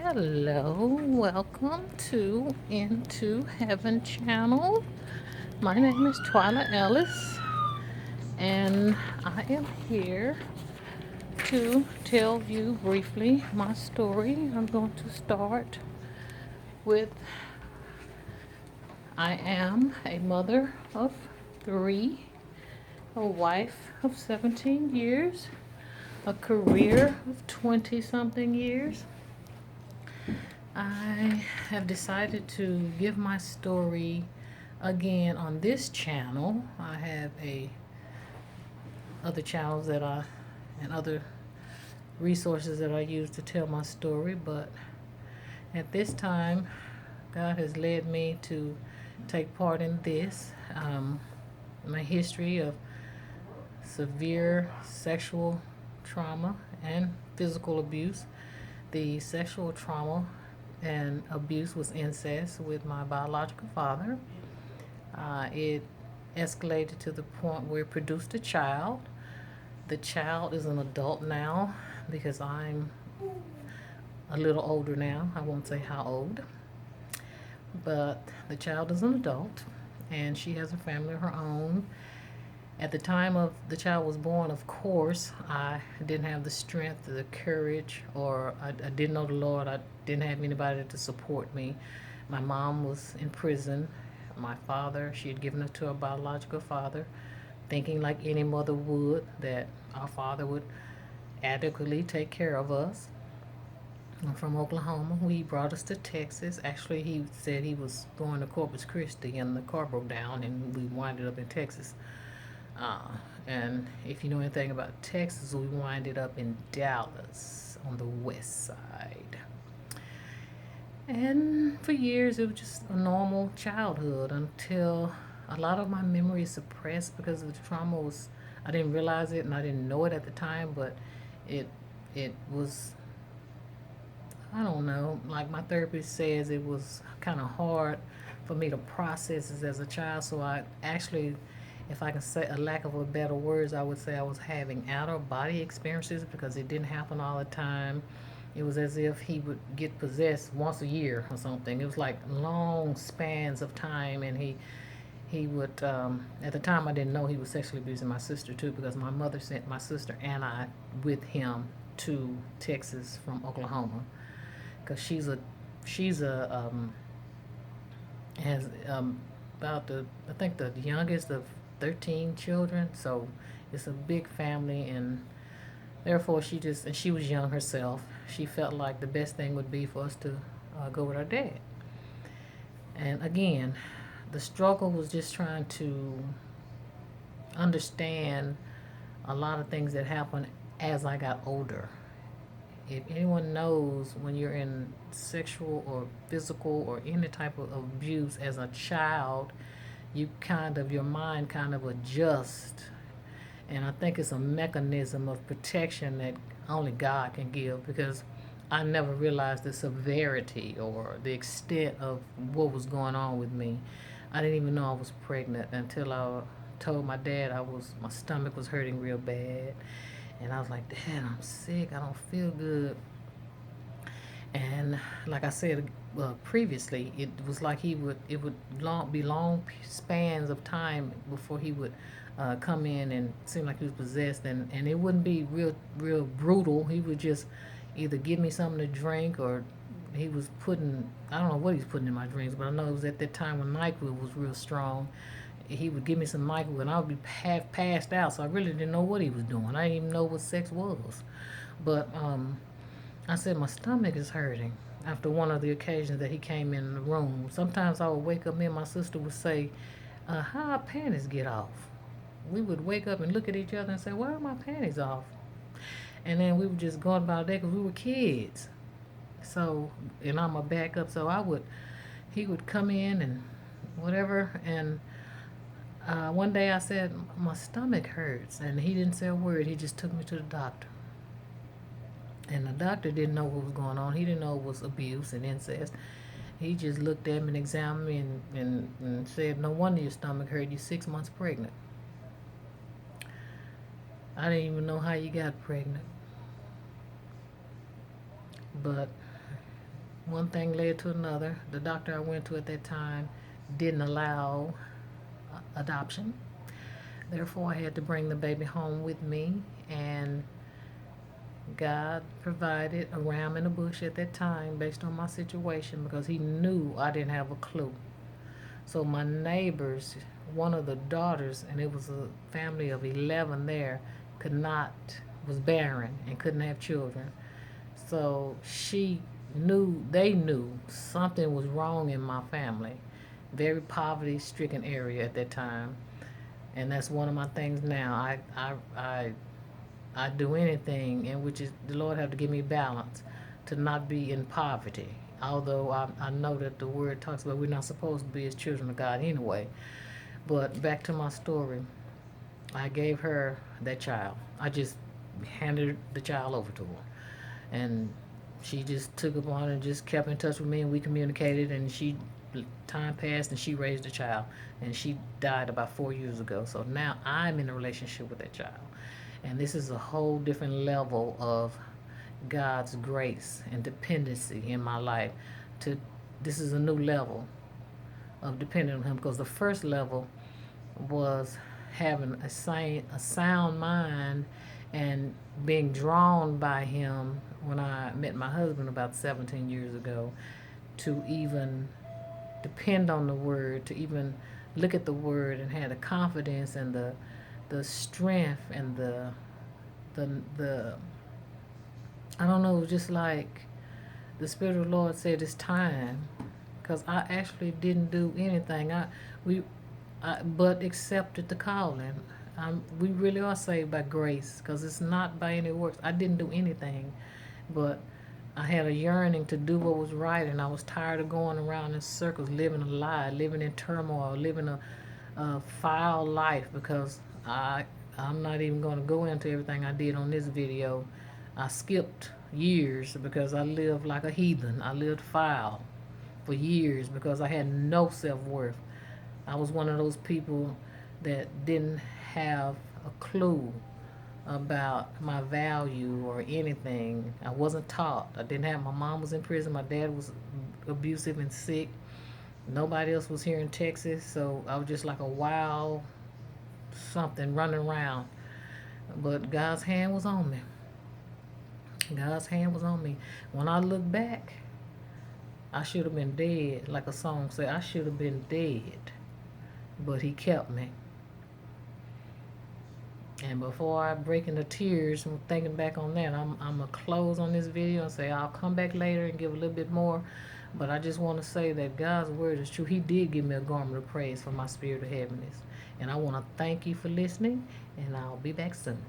Hello, welcome to Into Heaven channel. My name is Twyla Ellis, and I am here to tell you briefly my story. I'm going to start with I am a mother of three, a wife of 17 years, a career of 20 something years. I have decided to give my story again on this channel. I have a other channels that I and other resources that I use to tell my story, but at this time God has led me to take part in this. My history of severe sexual trauma and physical abuse. The sexual trauma and abuse was incest with my biological father. It escalated to the point where it produced a child. The child is an adult now because I'm a little older now. I won't say how old, but the child is an adult and she has a family of her own. At the time of the child was born, of course, I didn't have the strength, the courage, or I didn't know the Lord. I didn't have anybody to support me. My mom was in prison. My father, she had given it to her biological father, thinking like any mother would, that our father would adequately take care of us. I'm from Oklahoma. He brought us to Texas. Actually, he said he was going to Corpus Christi, and the car broke down, and we winded up in Texas. Uh, and if you know anything about Texas, we winded up in Dallas on the west side. And for years, it was just a normal childhood until a lot of my memory is suppressed because of the trauma was, I didn't realize it and I didn't know it at the time, but it, it was, I don't know, like my therapist says, it was kind of hard for me to process it as a child. So I actually, if I can say a lack of a better words, I would say I was having outer body experiences because it didn't happen all the time. It was as if he would get possessed once a year or something. It was like long spans of time, and he would. At the time, I didn't know he was sexually abusing my sister too, because my mother sent my sister and I with him to Texas from Oklahoma, because she's a has about the I think the youngest of 13 children, so it's a big family, and therefore she was young herself. She felt like the best thing would be for us to go with our dad. And again, the struggle was just trying to understand a lot of things that happened as I got older. If anyone knows, when you're in sexual or physical or any type of abuse as a child, your mind kind of adjusts. And I think it's a mechanism of protection that only God can give, because I never realized the severity or the extent of what was going on with me. I didn't even know I was pregnant until I told my dad my stomach was hurting real bad. And I was like, Dad, I'm sick. I don't feel good. And like I said previously, it was like it would be long spans of time before he would come in and seem like he was possessed, and it wouldn't be real brutal. He would just either give me something to drink, or he was putting, I don't know what he was putting in my drinks, but I know it was at that time when NyQuil was real strong. He would give me some NyQuil and I would be half passed out, so I really didn't know what he was doing. I didn't even know what sex was. But I said, my stomach is hurting after one of the occasions that he came in the room. Sometimes I would wake up, me and my sister would say, how our panties get off? We would wake up and look at each other and say, why are my panties off? And then we would just go about that because we were kids. So, and I'm a backup, so he would come in and whatever. And one day I said, my stomach hurts. And he didn't say a word. He just took me to the doctor. And the doctor didn't know what was going on. He didn't know it was abuse and incest. He just looked at me and examined me and said, no wonder your stomach hurt. You're 6 months pregnant. I didn't even know how you got pregnant. But one thing led to another. The doctor I went to at that time didn't allow adoption. Therefore, I had to bring the baby home with me, and God provided a ram in the bush at that time based on my situation because He knew I didn't have a clue. So, my neighbors, one of the daughters, and it was a family of 11 there, could not, was barren and couldn't have children. So, they knew something was wrong in my family. Very poverty stricken area at that time. And that's one of my things now. I do anything in which is the Lord have to give me balance to not be in poverty. Although I know that the word talks about we're not supposed to be as children of God anyway. But back to my story, I gave her that child. I just handed the child over to her, and she just took upon it and just kept in touch with me, and we communicated. And time passed, and she raised a child, and she died about 4 years ago. So now I'm in a relationship with that child. And this is a whole different level of God's grace and dependency in my life. To This is a new level of depending on Him, because the first level was having a sound mind and being drawn by Him when I met my husband about 17 years ago, to even depend on the Word, to even look at the Word and have the confidence and the strength and the I don't know, just like the Spirit of the Lord said, it's time, because I actually didn't do anything. But accepted the calling. We really are saved by grace, because it's not by any works. I didn't do anything, but I had a yearning to do what was right, and I was tired of going around in circles, living a lie, living in turmoil, living a foul life, because I'm not even going to go into everything I did on this video. I skipped years because I lived like a heathen. I lived foul for years because I had no self-worth. I was one of those people that didn't have a clue about my value or anything. I wasn't taught. I didn't have, my mom was in prison, my dad was abusive and sick. Nobody else was here in Texas, so I was just like a wild something running around. But God's hand was on me. God's hand was on me. When I look back, I should have been dead. Like a song said, I should have been dead. But He kept me. And before I break into tears from thinking back on that, I'm going to close on this video and say I'll come back later and give a little bit more. But I just want to say that God's word is true. He did give me a garment of praise for my spirit of heaviness. And I want to thank you for listening, and I'll be back soon.